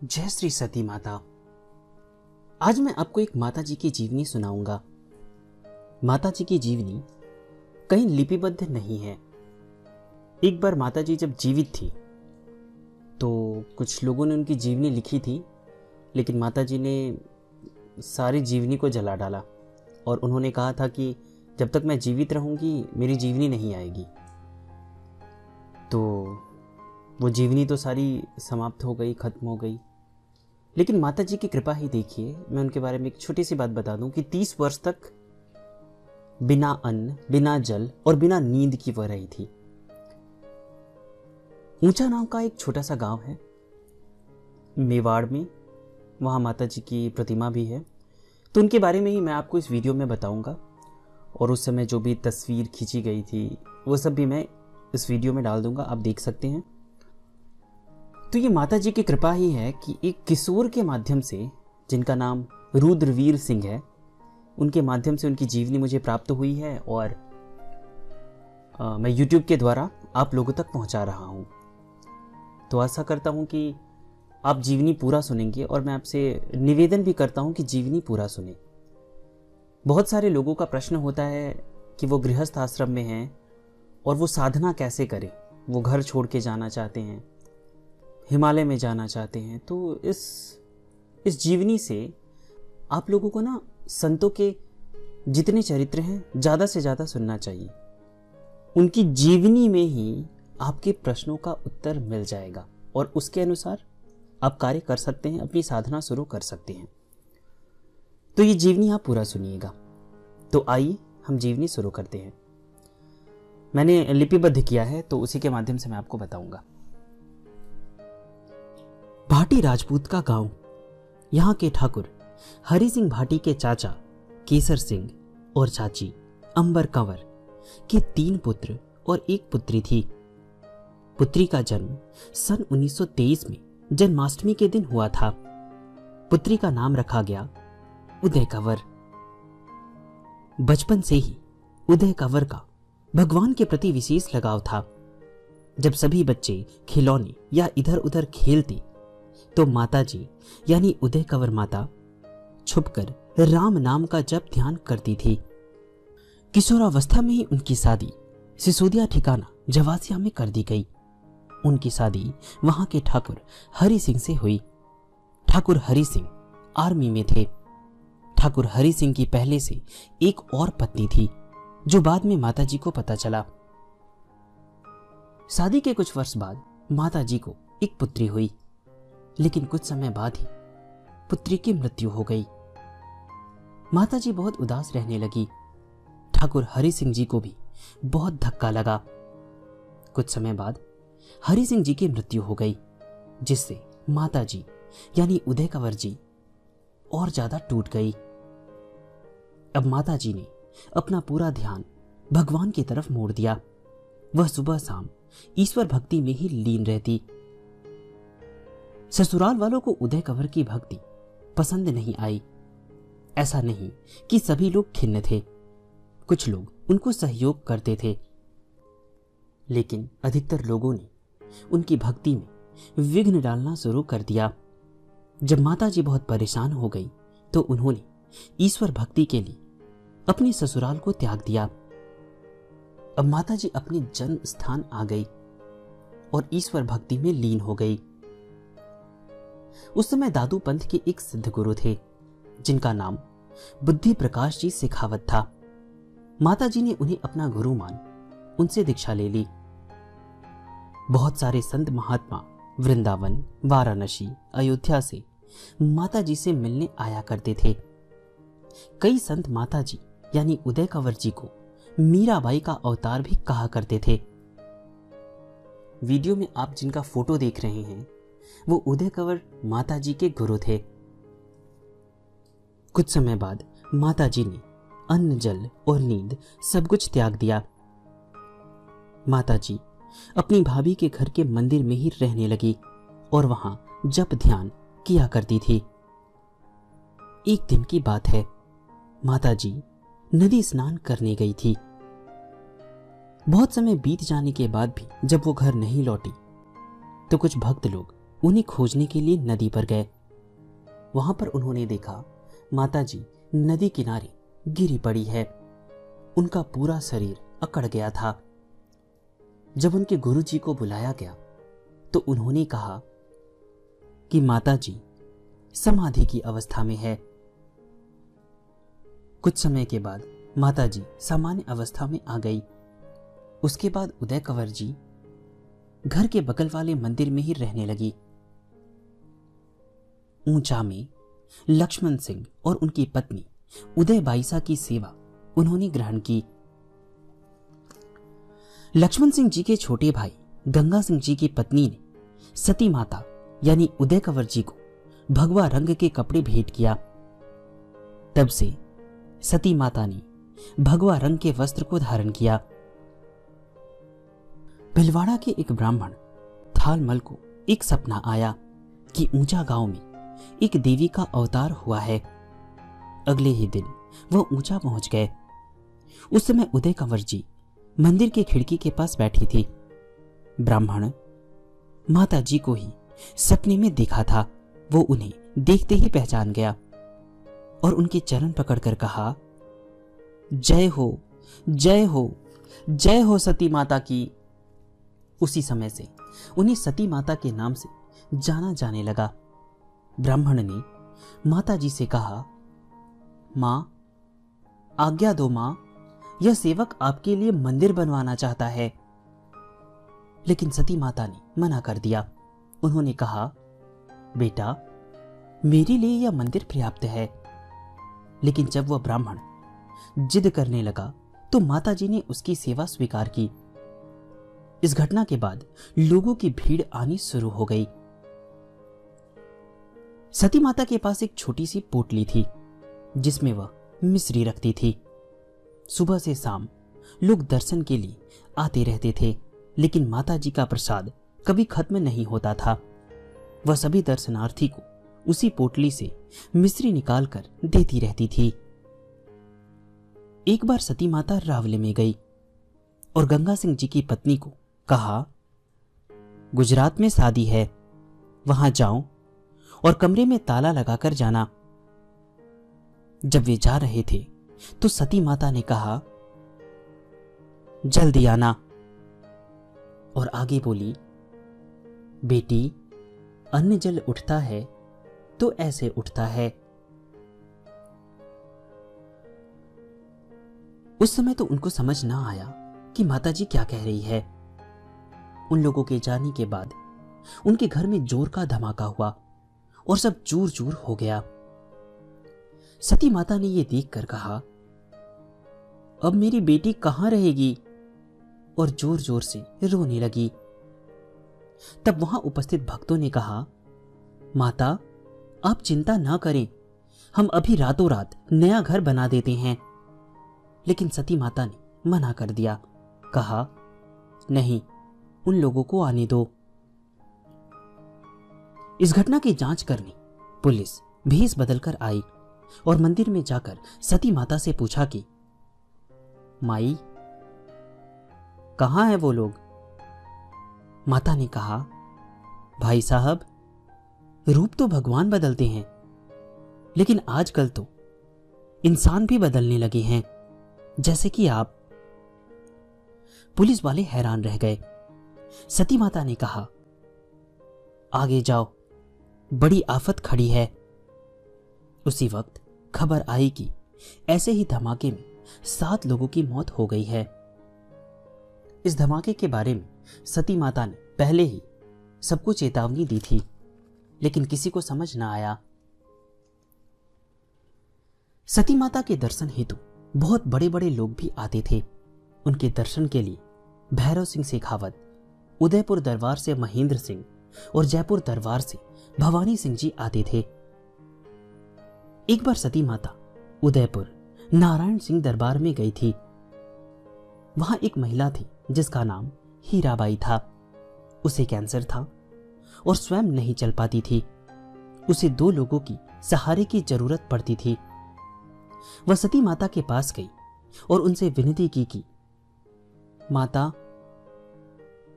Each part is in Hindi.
जय श्री सती माता। आज मैं आपको एक माता जी की जीवनी सुनाऊंगा। माता जी की जीवनी कहीं लिपिबद्ध नहीं है। एक बार माता जी जब जीवित थी तो कुछ लोगों ने उनकी जीवनी लिखी थी, लेकिन माता जी ने सारी जीवनी को जला डाला और उन्होंने कहा था कि जब तक मैं जीवित रहूंगी मेरी जीवनी नहीं आएगी। तो वो जीवनी तो सारी समाप्त हो गई, खत्म हो गई। लेकिन माता जी की कृपा ही देखिए, मैं उनके बारे में एक छोटी सी बात बता दूं कि 30 वर्ष तक बिना अन्न, बिना जल और बिना नींद की वह रही थी। ऊंचा नाम का एक छोटा सा गांव है मेवाड़ में, वहां माता जी की प्रतिमा भी है। तो उनके बारे में ही मैं आपको इस वीडियो में बताऊंगा और उस समय जो भी तस्वीर खींची गई थी वो सब भी मैं इस वीडियो में डाल दूंगा, आप देख सकते हैं। तो ये माता जी की कृपा ही है कि एक किशोर के माध्यम से, जिनका नाम रुद्रवीर सिंह है, उनके माध्यम से उनकी जीवनी मुझे प्राप्त हुई है और मैं YouTube के द्वारा आप लोगों तक पहुंचा रहा हूं। तो आशा करता हूं कि आप जीवनी पूरा सुनेंगे और मैं आपसे निवेदन भी करता हूं कि जीवनी पूरा सुने। बहुत सारे लोगों का प्रश्न होता है कि वो गृहस्थ आश्रम में हैं और वो साधना कैसे करें। वो घर छोड़ के जाना चाहते हैं, हिमालय में जाना चाहते हैं। तो इस जीवनी से आप लोगों को ना संतों के जितने चरित्र हैं ज़्यादा से ज़्यादा सुनना चाहिए। उनकी जीवनी में ही आपके प्रश्नों का उत्तर मिल जाएगा और उसके अनुसार आप कार्य कर सकते हैं, अपनी साधना शुरू कर सकते हैं। तो ये जीवनी आप पूरा सुनिएगा। तो आइए हम जीवनी शुरू करते हैं। मैंने लिपिबद्ध किया है तो उसी के माध्यम से मैं आपको बताऊंगा। भाटी राजपूत का गांव। यहाँ के ठाकुर हरि सिंह भाटी के चाचा केसर सिंह और चाची अंबर कंवर के 3 पुत्र और 1 पुत्री थी। पुत्री का जन्म सन 1923 में जन्माष्टमी के दिन हुआ था। पुत्री का नाम रखा गया उदय कंवर। बचपन से ही उदय कंवर का भगवान के प्रति विशेष लगाव था। जब सभी बच्चे खिलौने या इधर उधर खेलते तो माता जी यानी उदय कंवर माता छुपकर राम नाम का जप ध्यान करती थी। किशोरावस्था में ही उनकी शादी सिसोदिया ठिकाना जवासिया में कर दी गई। उनकी शादी वहां के ठाकुर हरि सिंह से हुई। ठाकुर हरि सिंह आर्मी में थे। ठाकुर हरि सिंह की पहले से एक और पत्नी थी जो बाद में माता जी को पता चला। शादी के कुछ वर्ष बाद माता जी को एक पुत्री हुई, लेकिन कुछ समय बाद ही पुत्री की मृत्यु हो गई। माता जी बहुत उदास रहने लगी। ठाकुर हरि सिंह जी को भी बहुत धक्का लगा। कुछ समय बाद हरि सिंह जी की मृत्यु हो गई, जिससे माता जी यानी उदय कंवर जी और ज्यादा टूट गई। अब माता जी ने अपना पूरा ध्यान भगवान की तरफ मोड़ दिया। वह सुबह शाम ईश्वर भक्ति में ही लीन रहती। ससुराल वालों को उदय कंवर की भक्ति पसंद नहीं आई। ऐसा नहीं कि सभी लोग खिन्न थे, कुछ लोग उनको सहयोग करते थे, लेकिन अधिकतर लोगों ने उनकी भक्ति में विघ्न डालना शुरू कर दिया। जब माता जी बहुत परेशान हो गई तो उन्होंने ईश्वर भक्ति के लिए अपने ससुराल को त्याग दिया। अब माता जी अपने जन्म स्थान आ गई और ईश्वर भक्ति में लीन हो गई। उस समय दादू पंथ के एक सिद्ध गुरु थे जिनका नाम बुद्धि प्रकाश जी शेखावत था। माता जी ने उन्हें अपना गुरु मान उनसे दीक्षा ले ली। बहुत सारे संत महात्मा वृंदावन, वाराणसी, अयोध्या से माता जी से मिलने आया करते थे। कई संत माता जी यानी उदय कंवर जी को मीराबाई का अवतार भी कहा करते थे। वीडियो में आप जिनका फोटो देख रहे हैं वो उदय कंवर माता जी के गुरु थे। कुछ समय बाद माता जी ने अन्न, जल और नींद सब कुछ त्याग दिया। माता जी अपनी भाभी के घर के मंदिर में ही रहने लगी और वहां जप ध्यान किया करती थी। एक दिन की बात है, माता जी नदी स्नान करने गई थी। बहुत समय बीत जाने के बाद भी जब वो घर नहीं लौटी तो कुछ भक्त लोग उन्हें खोजने के लिए नदी पर गए। वहां पर उन्होंने देखा माता जी नदी किनारे गिरी पड़ी है। उनका पूरा शरीर अकड़ गया था। जब उनके गुरुजी को बुलाया गया तो उन्होंने कहा कि माता जी समाधि की अवस्था में है। कुछ समय के बाद माता जी सामान्य अवस्था में आ गई। उसके बाद उदय कंवर जी घर के बगल वाले मंदिर में ही रहने लगी। ऊंचा में लक्ष्मण सिंह और उनकी पत्नी उदय बाईसा की सेवा उन्होंने ग्रहण की। लक्ष्मण सिंह जी के छोटे भाई गंगा सिंह जी की पत्नी ने सती माता यानी उदय कंवर जी को भगवा रंग के कपड़े भेंट किया। तब से सती माता ने भगवा रंग के वस्त्र को धारण किया। भिलवाड़ा के एक ब्राह्मण थालमल को एक सपना आया कि ऊंचा गांव में एक देवी का अवतार हुआ है। अगले ही दिन वह ऊंचा पहुंच गए। उस समय उदय कंवर जी मंदिर के खिड़की के पास बैठी थी। ब्राह्मण माता जी को ही सपने में देखा था। वो उन्हें देखते ही पहचान गया और उनके चरण पकड़कर कहा, जय हो, जय हो, जय हो सती माता की। उसी समय से उन्हें सती माता के नाम से जाना जाने लगा। ब्राह्मण ने माता जी से कहा, मां, आज्ञा दो मां, यह सेवक आपके लिए मंदिर बनवाना चाहता है। लेकिन सती माता ने मना कर दिया। उन्होंने कहा, बेटा, मेरे लिए यह मंदिर पर्याप्त है। लेकिन जब वह ब्राह्मण जिद करने लगा तो माता जी ने उसकी सेवा स्वीकार की। इस घटना के बाद लोगों की भीड़ आनी शुरू हो गई। सती माता के पास एक छोटी सी पोटली थी जिसमें वह मिश्री रखती थी। सुबह से शाम लोग दर्शन के लिए आते रहते थे, लेकिन माता जी का प्रसाद कभी खत्म नहीं होता था। वह सभी दर्शनार्थी को उसी पोटली से मिश्री निकालकर देती रहती थी। एक बार सती माता रावले में गई और गंगा सिंह जी की पत्नी को कहा, गुजरात में शादी है, वहां जाओ और कमरे में ताला लगाकर जाना। जब वे जा रहे थे तो सती माता ने कहा, जल्दी आना। और आगे बोली, बेटी, अन्न जल उठता है तो ऐसे उठता है। उस समय तो उनको समझ ना आया कि माता जी क्या कह रही है। उन लोगों के जाने के बाद उनके घर में जोर का धमाका हुआ और सब चूर चूर हो गया। सती माता ने यह देखकर कहा, अब मेरी बेटी कहां रहेगी, और जोर जोर से रोने लगी। तब वहां उपस्थित भक्तों ने कहा, माता, आप चिंता ना करें, हम अभी रातों रात नया घर बना देते हैं। लेकिन सती माता ने मना कर दिया। कहा, नहीं, उन लोगों को आने दो। इस घटना की जांच करने पुलिस भेष बदलकर आई और मंदिर में जाकर सती माता से पूछा कि माई, कहां है वो लोग? माता ने कहा, भाई साहब, रूप तो भगवान बदलते हैं, लेकिन आजकल तो इंसान भी बदलने लगे हैं, जैसे कि आप। पुलिस वाले हैरान रह गए। सती माता ने कहा, आगे जाओ, बड़ी आफत खड़ी है। उसी वक्त खबर आई कि ऐसे ही धमाके में 7 लोगों की मौत हो गई है। इस धमाके के बारे में सती माता ने पहले ही सबको चेतावनी दी थी, लेकिन किसी को समझ ना आया। सती माता के दर्शन हेतु बहुत बड़े बड़े लोग भी आते थे। उनके दर्शन के लिए भैरव सिंह शेखावत, उदयपुर दरबार से महेंद्र सिंह और जयपुर दरबार से भवानी सिंह जी आते थे। एक बार सती माता उदयपुर नारायण सिंह दरबार में गई थी। वहां एक महिला थी जिसका नाम हीराबाई था। उसे कैंसर था और स्वयं नहीं चल पाती थी। उसे 2 लोगों की सहारे की जरूरत पड़ती थी। वह सती माता के पास गई और उनसे विनती की कि माता,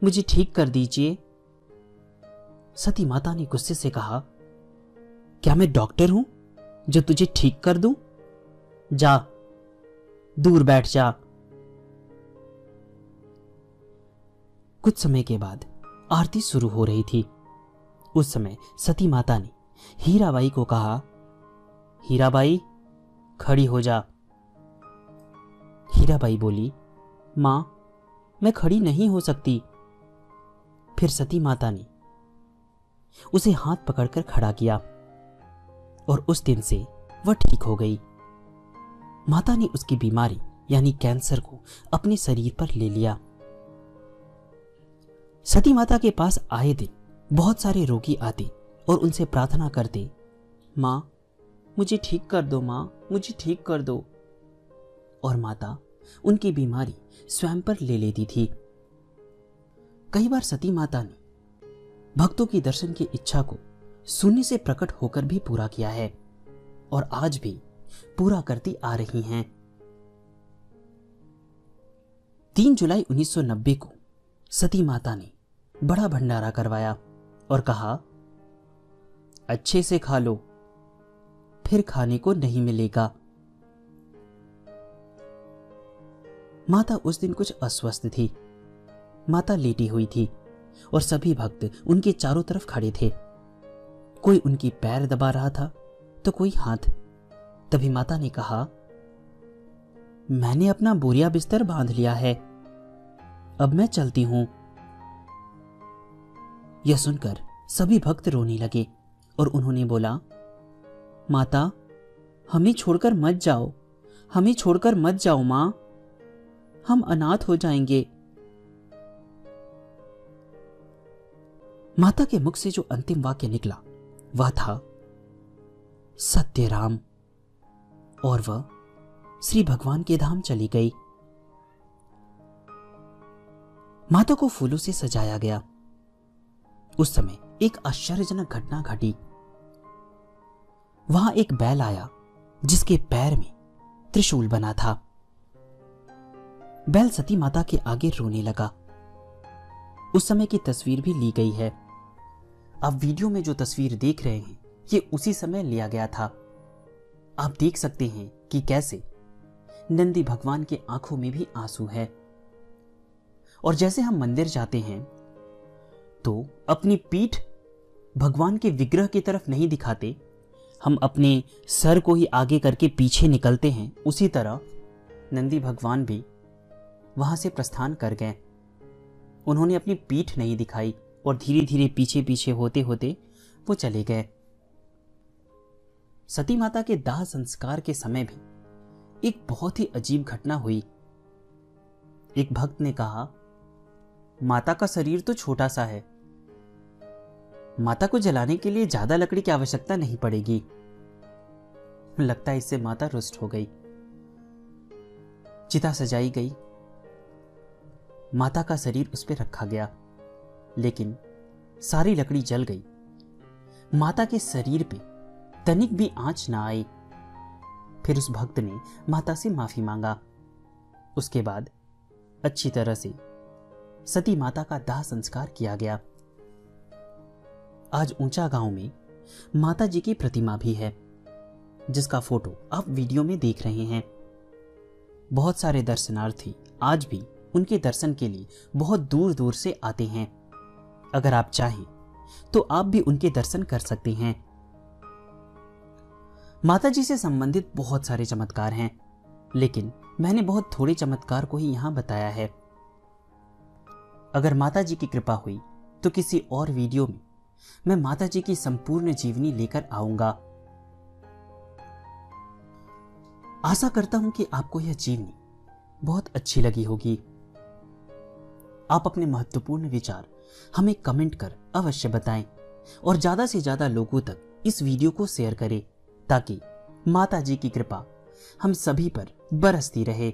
मुझे ठीक कर दीजिए। सती माता ने गुस्से से कहा, क्या मैं डॉक्टर हूं जो तुझे ठीक कर दूं? जा, दूर बैठ जा। कुछ समय के बाद आरती शुरू हो रही थी। उस समय सती माता ने हीराबाई को कहा, हीराबाई खड़ी हो जा। हीराबाई बोली, मां मैं खड़ी नहीं हो सकती। फिर सती माता ने उसे हाथ पकड़कर खड़ा किया और उस दिन से वह ठीक हो गई। माता ने उसकी बीमारी यानी कैंसर को अपने शरीर पर ले लिया। सती माता के पास आए दिन बहुत सारे रोगी आते और उनसे प्रार्थना करते, मां मुझे ठीक कर दो, मां मुझे ठीक कर दो। और माता उनकी बीमारी स्वयं पर ले लेती थी। कई बार सती माता ने भक्तों की दर्शन की इच्छा को शून्य से प्रकट होकर भी पूरा किया है और आज भी पूरा करती आ रही हैं। 3 जुलाई 1990 को सती माता ने बड़ा भंडारा करवाया और कहा, अच्छे से खा लो, फिर खाने को नहीं मिलेगा। माता उस दिन कुछ अस्वस्थ थी। माता लेटी हुई थी और सभी भक्त उनके चारों तरफ खड़े थे। कोई उनकी पैर दबा रहा था तो कोई हाथ। तभी माता ने कहा, मैंने अपना बोरिया बिस्तर बांध लिया है, अब मैं चलती हूं। यह सुनकर सभी भक्त रोने लगे और उन्होंने बोला, माता हमें छोड़कर मत जाओ, हमें छोड़कर मत जाओ मां, हम अनाथ हो जाएंगे। माता के मुख से जो अंतिम वाक्य निकला वह था सत्य राम, और वह श्री भगवान के धाम चली गई। माता को फूलों से सजाया गया। उस समय एक आश्चर्यजनक घटना घटी। वहां एक बैल आया जिसके पैर में त्रिशूल बना था। बैल सती माता के आगे रोने लगा। उस समय की तस्वीर भी ली गई है। आप वीडियो में जो तस्वीर देख रहे हैं ये उसी समय लिया गया था। आप देख सकते हैं कि कैसे नंदी भगवान के आंखों में भी आंसू है। और जैसे हम मंदिर जाते हैं तो अपनी पीठ भगवान के विग्रह की तरफ नहीं दिखाते, हम अपने सर को ही आगे करके पीछे निकलते हैं, उसी तरह नंदी भगवान भी वहां से प्रस्थान कर गए। उन्होंने अपनी पीठ नहीं दिखाई और धीरे धीरे पीछे पीछे होते होते वो चले गए। सती माता के दाह संस्कार के समय भी एक बहुत ही अजीब घटना हुई। एक भक्त ने कहा, माता का शरीर तो छोटा सा है, माता को जलाने के लिए ज्यादा लकड़ी की आवश्यकता नहीं पड़ेगी। लगता है इससे माता रुष्ट हो गई। चिता सजाई गई, माता का शरीर उस पर रखा गया, लेकिन सारी लकड़ी जल गई। माता के शरीर पे तनिक भी आंच ना आई। फिर उस भक्त ने माता से माफी मांगा। उसके बाद अच्छी तरह से सती माता का दाह संस्कार किया गया। आज ऊंचा गांव में माता जी की प्रतिमा भी है, जिसका फोटो आप वीडियो में देख रहे हैं। बहुत सारे दर्शनार्थी आज भी उनके दर्शन के लिए बहुत दूर दूर से आते हैं। अगर आप चाहें तो आप भी उनके दर्शन कर सकते हैं। माता जी से संबंधित बहुत सारे चमत्कार हैं, लेकिन मैंने बहुत थोड़े चमत्कार को ही यहां बताया है। अगर माता जी की कृपा हुई तो किसी और वीडियो में मैं माता जी की संपूर्ण जीवनी लेकर आऊंगा। आशा करता हूं कि आपको यह जीवनी बहुत अच्छी लगी होगी। आप अपने महत्वपूर्ण विचार हमें कमेंट कर अवश्य बताएं और ज्यादा से ज्यादा लोगों तक इस वीडियो को शेयर करें, ताकि माता जी की कृपा हम सभी पर बरसती रहे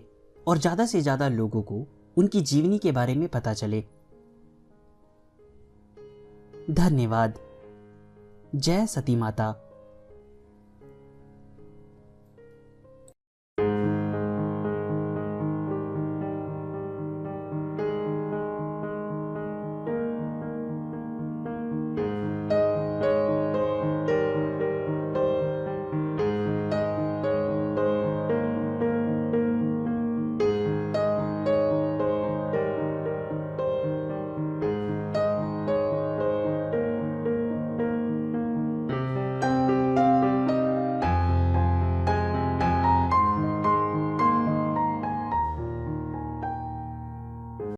और ज्यादा से ज्यादा लोगों को उनकी जीवनी के बारे में पता चले। धन्यवाद। जय सती माता।